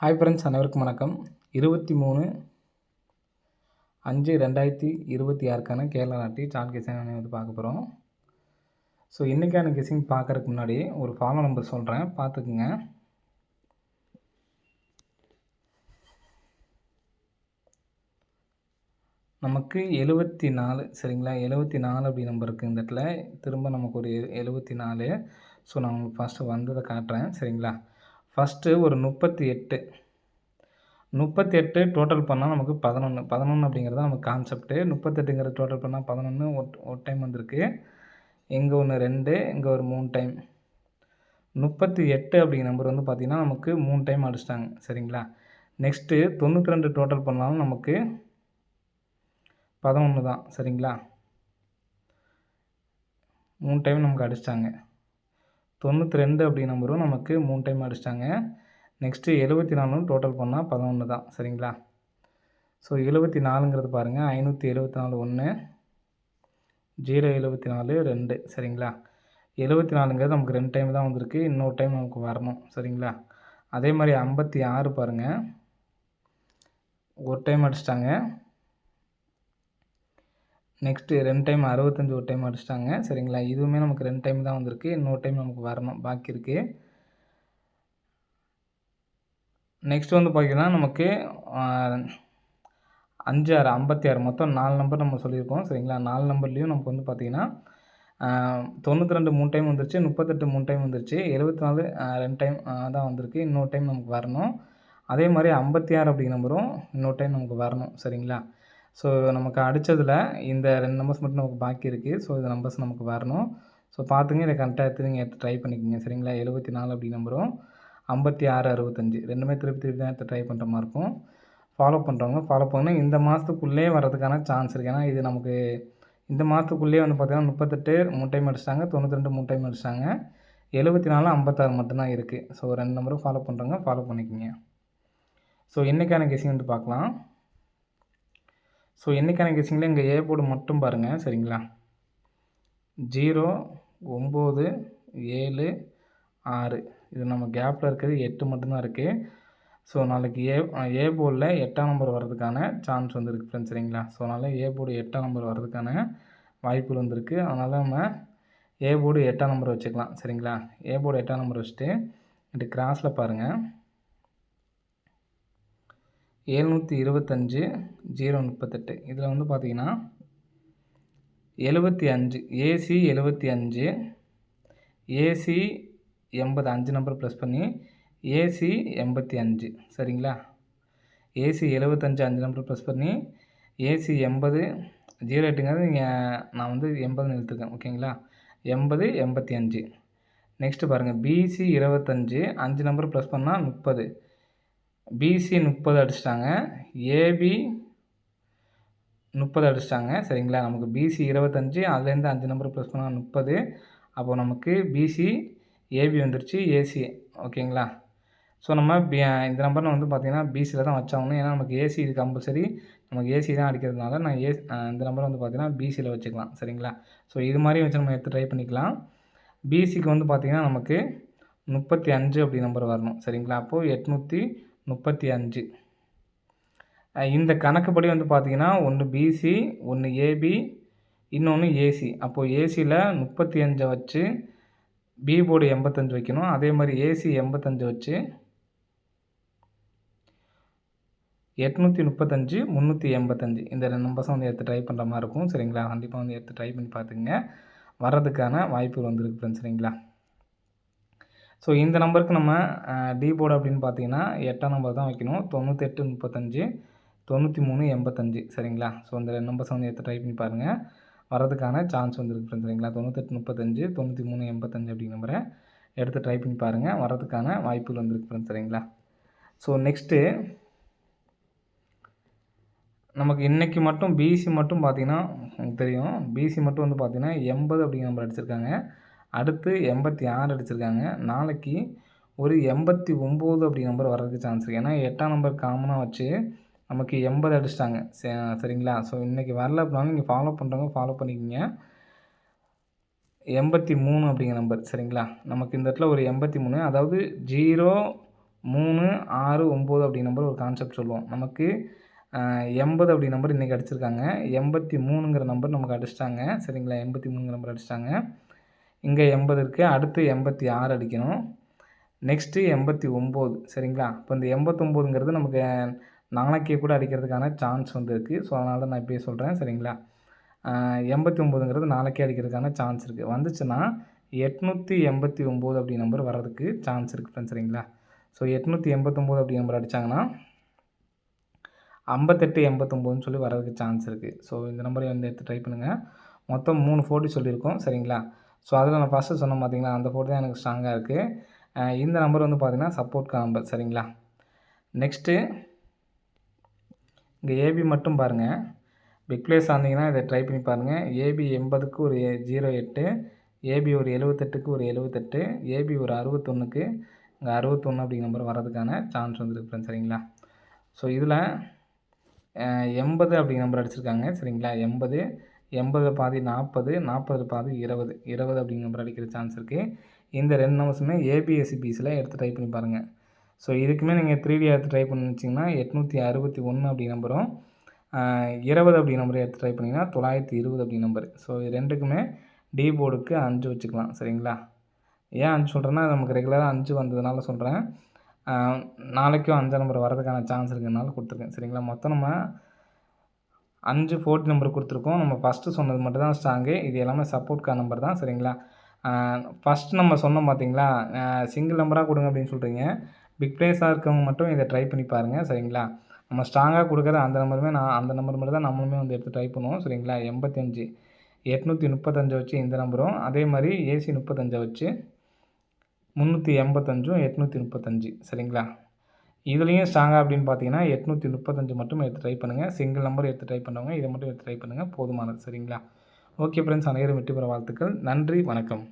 Hi friends, அனைவருக்கும் வணக்கம். 23/5/2026க்கான கேரளா நாட்டி சார்ட் கெஸிங் வந்து பார்க்க போகிறோம். ஸோ இன்றைக்கான கெஸிங் பார்க்குறதுக்கு முன்னாடி ஒரு ஃபாலோ நம்பர் சொல்கிறேன், பார்த்துக்குங்க. நமக்கு 74 சரிங்களா? 74 அப்படி நம்பர் இருக்குது இந்த இடத்துல. திரும்ப நமக்கு ஒரு 74. ஸோ நான் உங்களுக்கு ஃபஸ்ட்டு வந்ததை காட்டுறேன் சரிங்களா? ஃபஸ்ட்டு ஒரு 38 டோட்டல் பண்ணால் நமக்கு 11 அப்படிங்கிறது நமக்கு கான்செப்ட்டு. 38ங்கிறது டோட்டல் பண்ணால் 11 ஒரு டைம் வந்திருக்கு. இங்கே ஒன்று 2, இங்கே ஒரு 3 டைம். 38 அப்படிங்கிற நம்பர் வந்து பார்த்திங்கன்னா நமக்கு 3 டைம் அடிச்சிட்டாங்க சரிங்களா? நெக்ஸ்ட்டு 92 டோட்டல் பண்ணாலும் நமக்கு 11 தான் சரிங்களா? 3 டைம் நமக்கு அடிச்சிட்டாங்க. 92 அப்படி நம்பரும் நமக்கு 3 டைம் அடிச்சிட்டாங்க. நெக்ஸ்ட்டு 74 டோட்டல் பண்ணால் 11 தான் சரிங்களா? ஸோ 74ங்கிறது பாருங்கள், 574 1, 074 2 சரிங்களா? 74ங்கிறது நமக்கு 2 டைம் தான் வந்திருக்கு. இன்னொரு டைம் நமக்கு வரணும் சரிங்களா? அதே மாதிரி 56 பாருங்கள், ஒரு டைம் அடிச்சிட்டாங்க. நெக்ஸ்ட்டு 2 டைம் 65 ஒரு டைம் அடிச்சிட்டாங்க சரிங்களா? இதுவுமே நமக்கு 2 டைம் தான் வந்திருக்கு. இன்னொரு டைம் நமக்கு வரணும், பாக்கி இருக்குது. நெக்ஸ்ட் வந்து பார்த்திங்கன்னா நமக்கு 5 6 56 மொத்தம் 4 நம்பர் நம்ம சொல்லியிருக்கோம் சரிங்களா? 4 நம்பர்லேயும் நமக்கு வந்து பார்த்திங்கன்னா 92 3 டைம் வந்துருச்சு, 38 3 டைம் வந்துருச்சு, 74 2 டைம் தான் வந்திருக்கு. இன்னொரு டைம் நமக்கு வரணும். அதே மாதிரி 56 அப்படிங்கிற நம்பரும் இன்னொரு டைம் நமக்கு வரணும் சரிங்களா? ஸோ நமக்கு அடித்ததில் இந்த 2 நம்பர்ஸ் மட்டும் நமக்கு பாக்கி இருக்குது. ஸோ இந்த நம்பர்ஸ் நமக்கு வரணும். ஸோ பார்த்துங்க, இதை கரெக்டாக எடுத்து நீங்கள் எடுத்து ட்ரை பண்ணிக்கோங்க சரிங்களா? 74 அப்படி நம்பரும் 56 65 ரெண்டுமே திருப்பி தான் எடுத்து ட்ரை பண்ணுற மாதிரி இருக்கும். ஃபாலோ பண்ணுறவங்க ஃபாலோ பண்ணி இந்த மாதத்துக்குள்ளே வர்றதுக்கான சான்ஸ் இருக்குது. ஏன்னா இது நமக்கு இந்த மாதத்துக்குள்ளேயே வந்து பார்த்திங்கன்னா 38 3 டைம் அடிச்சிட்டாங்க, 92 3 டைம் அடிச்சிட்டாங்க, 74 56 மட்டும்தான் இருக்குது. ஸோ 2 நம்பரும் ஃபாலோ பண்ணுறவங்க ஃபாலோ பண்ணிக்கோங்க. ஸோ இன்றைக்கான கெஸிங் வந்து பார்க்கலாம். ஸோ இன்றைக்கான கெஸிங்கில் இங்கே ஏ போர்டு மட்டும் பாருங்கள் சரிங்களா? 0 9 7 6 இது நம்ம கேப்பில் இருக்கிறது 8 மட்டும்தான் இருக்குது. ஸோ நாளைக்கு ஏ போர்டில் 8ஆம் நம்பர் வர்றதுக்கான சான்ஸ் வந்து இருக்குது ஃப்ரெண்ட்ஸ் சரிங்களா? ஸோ அதனால் ஏ போர்டு 8ஆம் நம்பர் வர்றதுக்கான வாய்ப்புகள் வந்துருக்கு. அதனால் நம்ம ஏ போர்டு 8ஆம் நம்பர் வச்சுக்கலாம் சரிங்களா? ஏ போர்டு 8ஆம் நம்பர் வச்சுட்டு இது கிராஸில் பாருங்கள், 725 038 இதில் வந்து பார்த்திங்கன்னா 75 ஏசி 75 ஏசி 80 5 நம்பர் ப்ளஸ் பண்ணி ஏசி 85 சரிங்களா? ஏசி 75 5 நம்பர் ப்ளஸ் பண்ணி ஏசி 80 08ங்கிறது நான் வந்து 80ன்னு எடுத்துருக்கேன் ஓகேங்களா? 80 85. நெக்ஸ்ட்டு பாருங்கள், பிசி 25 5 நம்பர் ப்ளஸ் பண்ணால் 30, பிசி 30 அடிச்சிட்டாங்க, ஏபி 30 அடிச்சிட்டாங்க சரிங்களா? நமக்கு பிசி 25 அதுலேருந்து 5 நம்பர் ப்ளஸ் பண்ணால் 30. அப்போது நமக்கு பிசி ஏபி வந்துருச்சு, ஏசி ஓகேங்களா? ஸோ நம்ம இந்த நம்பர் வந்து பார்த்திங்கன்னா பிசியில் தான் வச்சாகணும். ஏன்னா நமக்கு ஏசி இது கம்பல்சரி, நமக்கு ஏசி தான் அடிக்கிறதுனால நான் இந்த நம்பரை வந்து பார்த்திங்கன்னா பிசியில் வச்சுக்கலாம் சரிங்களா? ஸோ இது மாதிரி வச்சு நம்ம எடுத்து ட்ரை பண்ணிக்கலாம். பிசிக்கு வந்து பார்த்திங்கன்னா நமக்கு 35 அப்படி நம்பர் வரணும் சரிங்களா? அப்போது 835. இந்த கணக்குப்படி வந்து பார்த்திங்கன்னா ஒன்று பிசி, ஒன்று ஏபி, இன்னொன்று ஏசி. அப்போது ஏசியில் 35 வச்சு பி போர்டு 85 வைக்கணும். அதே மாதிரி ஏசி 85 வச்சு 835 385 இந்த 2 நம்பர்ஸும் வந்து எடுத்து ட்ரை பண்ணுற மாதிரி இருக்கும் சரிங்களா? கண்டிப்பாக வந்து எடுத்து ட்ரை பண்ணி பார்த்துக்குங்க. வர்றதுக்கான வாய்ப்பு வந்துருக்கு ஃப்ரெண்ட்ஸ் சரிங்களா? ஸோ இந்த நம்பருக்கு நம்ம டி போர்டு அப்படின்னு பார்த்தீங்கன்னா 8ஆம் நம்பர் தான் வைக்கணும். 98 35 93 85 சரிங்களா? ஸோ இந்த 2 நம்பர்ஸ் வந்து எடுத்து ட்ரை பண்ணி பாருங்கள். வரதுக்கான சான்ஸ் வந்துருக்கு ஃப்ரெண்ட்ஸ் சரிங்களா? 98 35 93 85 அப்படிங்கிற நம்பரை எடுத்து ட்ரை பண்ணி பாருங்கள். வரதுக்கான வாய்ப்புகள் வந்துருக்கு ஃப்ரெண்ட்ஸ் சரிங்களா? ஸோ நெக்ஸ்ட்டு நமக்கு இன்றைக்கி மட்டும் பிசி மட்டும் பார்த்திங்கன்னா உங்களுக்கு தெரியும், பிசி மட்டும் வந்து பார்த்திங்கன்னா 80 அப்படிங்கிற நம்பர் அடிச்சிருக்காங்க. அடுத்து 86 அடிச்சிருக்காங்க. நாளைக்கு ஒரு 89 அப்படி நம்பர் வர்றதுக்கு சான்ஸ் இருக்குது. ஏன்னா 8ஆம் நம்பர் காமனாக வச்சு நமக்கு 80 அடிச்சிட்டாங்க சரிங்களா? ஸோ இன்றைக்கி வரல அப்படின்னாலும் நீங்கள் ஃபாலோ பண்ணுறவங்க ஃபாலோ பண்ணிக்கோங்க. 83 அப்படிங்கிற நம்பர் சரிங்களா? நமக்கு இந்த இடத்துல ஒரு 83, அதாவது 0 3, 6, 9 அப்படி நம்பர் ஒரு கான்செப்ட் சொல்லுவோம். நமக்கு 80 அப்படி நம்பர் இன்றைக்கி அடிச்சிருக்காங்க. 83ங்கிற நம்பர் நமக்கு அடிச்சிட்டாங்க. சரிங்களா? 83ங்கிற நம்பர் அடிச்சிட்டாங்க. இங்கே 80 இருக்குது. அடுத்து 86 அடிக்கணும். நெக்ஸ்ட்டு 89 சரிங்களா? இப்போ இந்த 89ங்கிறது நமக்கு நாளைக்கே கூட அடிக்கிறதுக்கான சான்ஸ் வந்து இருக்குது. ஸோ அதனால தான் நான் இப்பயே சொல்கிறேன். சரிங்களா? 89ங்கிறது நாளைக்கே அடிக்கிறதுக்கான சான்ஸ் இருக்குது. வந்துச்சுன்னா 889 அப்படி நம்பர் வர்றதுக்கு சான்ஸ் இருக்குது ஃப்ரெண்ட்ஸ். சரிங்களா? ஸோ 889 அப்படி நம்பர் அடித்தாங்கன்னா 5889ன்னு சொல்லி வர்றதுக்கு சான்ஸ் இருக்குது. ஸோ இந்த நம்பரையும் வந்து எடுத்து ட்ரை பண்ணுங்கள். மொத்தம் 3 போட்டி சொல்லியிருக்கோம். சரிங்களா? ஸோ அதில் நான் ஃபஸ்ட்டு சொன்னேன் பார்த்தீங்களா, அந்த போட்டி தான் எனக்கு ஸ்ட்ராங்காக இருக்குது. இந்த நம்பர் வந்து பார்த்தீங்கன்னா சப்போர்ட்கான நம்பர். சரிங்களா? நெக்ஸ்ட்டு இங்கே ஏபி மட்டும் பாருங்கள். பிக் ப்ளேஸ் ஆனீங்கன்னா இதை ட்ரை பண்ணி பாருங்கள். ஏபி 80க்கு ஒரு 08, ஏபி ஒரு 78க்கு ஒரு 78, ஏபி ஒரு 61க்கு இங்கே 61 அப்படிங்கிற நம்பர் வர்றதுக்கான சான்ஸ் வந்துருக்கு ஃப்ரெண்ட்ஸ். சரிங்களா? ஸோ இதில் 80 அப்படிங்கிற நம்பர் அடிச்சிருக்காங்க. சரிங்களா? 80 பாதி 40, 40 பாதி 20, 20 அப்படிங்கிற நம்பர் அடிக்கிற சான்ஸ் இருக்குது. இந்த 2 நம்பர்ஸுமே ஏபிஎஸ்சிபிஸில் எடுத்து ட்ரை பண்ணி பாருங்கள். ஸோ இதுக்குமே நீங்கள் 3D எடுத்து ட்ரை பண்ணி வச்சிங்கன்னா 861 அப்படி நம்பரும் 20 அப்படி நம்பர் எடுத்து ட்ரை பண்ணிங்கன்னா 920 அப்படி நம்பர். ஸோ இது ரெண்டுக்குமே டி போர்டுக்கு 5 வச்சுக்கலாம். சரிங்களா? ஏன் 5 சொல்கிறேன்னா நமக்கு ரெகுலராக 5 வந்ததுனால சொல்கிறேன். நாளைக்கும் 5 நம்பர் வரதுக்கான சான்ஸ் இருக்கிறதுனால கொடுத்துருக்கேன். சரிங்களா? மொத்தம் நம்ம 5 போர்ட் நம்பர் கொடுத்துருக்கோம். நம்ம ஃபஸ்ட்டு சொன்னது மட்டும் தான் ஸ்ட்ராங்கு. இது எல்லாமே சப்போர்ட்கான நம்பர் தான். சரிங்களா? ஃபஸ்ட் நம்ம சொன்னோம் பார்த்தீங்களா, சிங்கிள் நம்பராக கொடுங்க அப்படின்னு சொல்கிறீங்க. பிக் ப்ளேஸாக இருக்கவங்க மட்டும் இதை ட்ரை பண்ணி பாருங்கள். சரிங்களா? நம்ம ஸ்ட்ராங்காக கொடுக்குற அந்த நம்பருமே அந்த நம்பர் மட்டும் தான் நம்மளுமே வந்து எடுத்து ட்ரை பண்ணுவோம். சரிங்களா? 85 835 வச்சு இந்த நம்பரும், அதே மாதிரி ஏசி 35 வச்சு 385ம் 835. சரிங்களா? இதுலேயும் ஸ்ட்ராங்காக அப்படின்னு பார்த்தீங்கன்னா 835 மட்டும் எடுத்து ட்ரை பண்ணுங்கள். சிங்கிள் நம்பர் எடுத்து ட்ரை பண்ணுறவங்க இதை மட்டும் எடுத்து ட்ரை பண்ணுங்கள். போதுமானது. சரிங்களா? ஓகே ஃப்ரெண்ட்ஸ், அனைவரும் வெற்றி பெற வாழ்த்துக்கள். நன்றி, வணக்கம்.